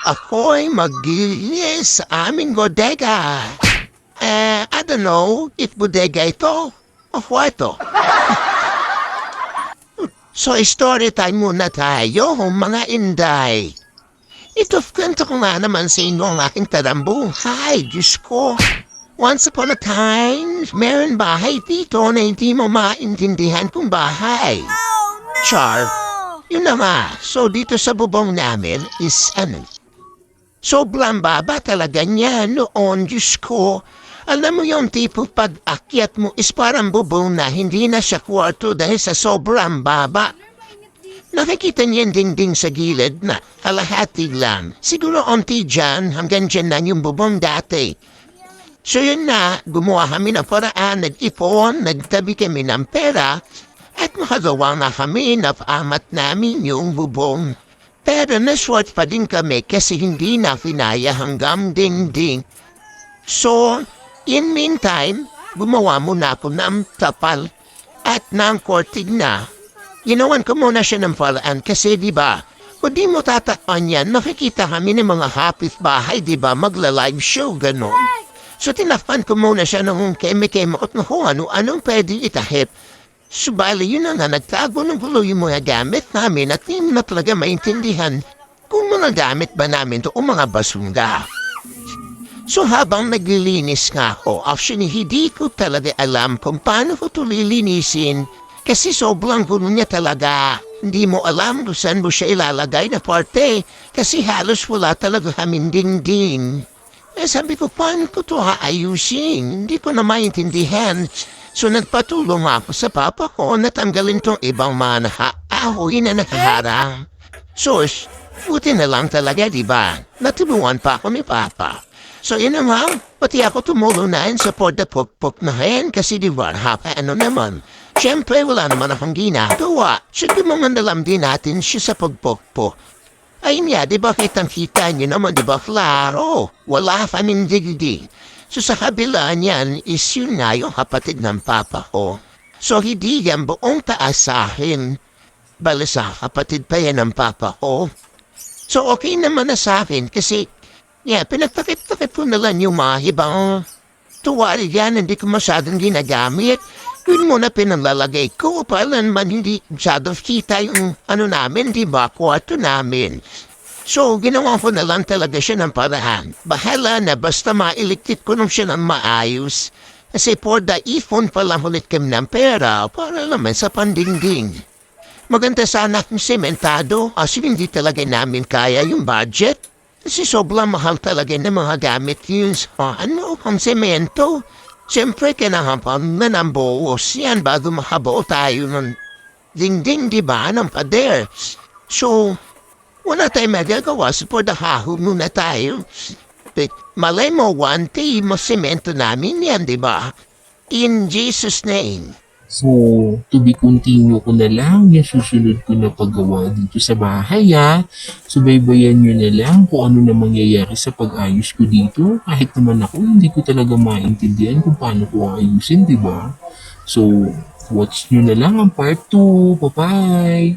ako'y maglilinis sa aming bodega. I don't know if bodega ito o kwarto. So, story time muna tayo, mga inday. Ito, kwento ko nga naman sa inyo ang aking tarambuhay. Diyos ko, once upon a time, meron bahay dito na hindi mo maintindihan kung bahay. Char, yun na nga. So, dito sa bubong namin is sobrang baba talaga niya noon, Diyos ko. Alam mo yung tipo pag akyat mo is parang bubong na hindi na siya kwarto dahil sa sobrang baba. Nakikita niya yung dingding sa gilid na kalahati lang. Siguro onti dyan hanggang dyan na yung bubong dati. So yun na, gumawa kami ng paraan, nag-ipon, nagtabi kami ng pera at makagawa na kami na paamat namin yung bubong. Pero naswat pa din kami kasi hindi na kinaya hanggang dingding. So, in meantime, gumawa muna ako ng tapal at ng kortig na. Ginawan ko muna siya ng paraan kasi diba, kung di mo tatakpan yan, nakikita kami ng mga kapitbahay, diba, magla-live show, gano'n. So tinakpan ko muna siya ng keme-keme at kung ano-anong pwede itahip. Subali yun na nga, nagtago ng gulo yung mga gamit namin at hindi na talaga maintindihan kung mga gamit ba namin to o mga basura. So habang naglilinis nga ako, actually hindi ko talaga alam kung paano ko ito lilinisin kasi sobrang gulo niya talaga. Hindi mo alam kung saan mo siya ilalagay na parte kasi halos wala talaga kaming dingding. Sabi ko, paano ko ito aayusin? Hindi ko na maintindihan. So nagpatulong ako sa papa ko na tanggalin tong ibang mga ahoy na nakaharang. Sus, buti na lang talaga, diba? Natulungan pa ako ni papa. So yun naman, pati ako tumulong na yun sa pagpok na yan kasi diba, ano naman. Siyempre wala naman akong ginagawa. So gumandalam din natin siya sa pagpokpok. Ayun nga, diba kitang-kita niyo naman, diba, klaro, wala kaming digdig. So sa kabila niyan is yun nga yung kapatid ng papa ko. So hindi yan buong taas sa akin. Bale sa kapatid pa yan ng papa ko. So okay naman na sa akin kasi pinagtakip-takip ko na lang yung mga ibang tuwali yan, hindi ko masyadong ginagamit. Yun muna pinalalagay ko para naman hindi masyadong kita yung namin, diba, kwarto namin. So, ginawa ko na lang talaga siya ng paraan. Bahala na, basta mailigtit ko nung siya ng maayos. Kasi for the iPhone pa lang ulit kami ng pera para naman sa pandingding. Maganda sana kung sementado kasi hindi talaga namin kaya yung budget. Kasi sobrang mahal talaga ng mga gamit yun sa ang semento. Siyempre, kinahapan na ng buos yan bago makabuo tayo ng dingding, diba, ng pader. So, wala tayong magagawa sa pordahaho muna tayo. But, malay mo, one day, masemento namin yan, diba? In Jesus' name. So, to be continue ko na lang yung susunod ko na paggawa dito sa bahay, ha. Subaybayan nyo na lang kung ano na mangyayari sa pag-ayos ko dito. Kahit naman ako, hindi ko talaga maintindihan kung paano ko ayusin, di ba? So, watch nyo na lang ang part 2. Bye-bye!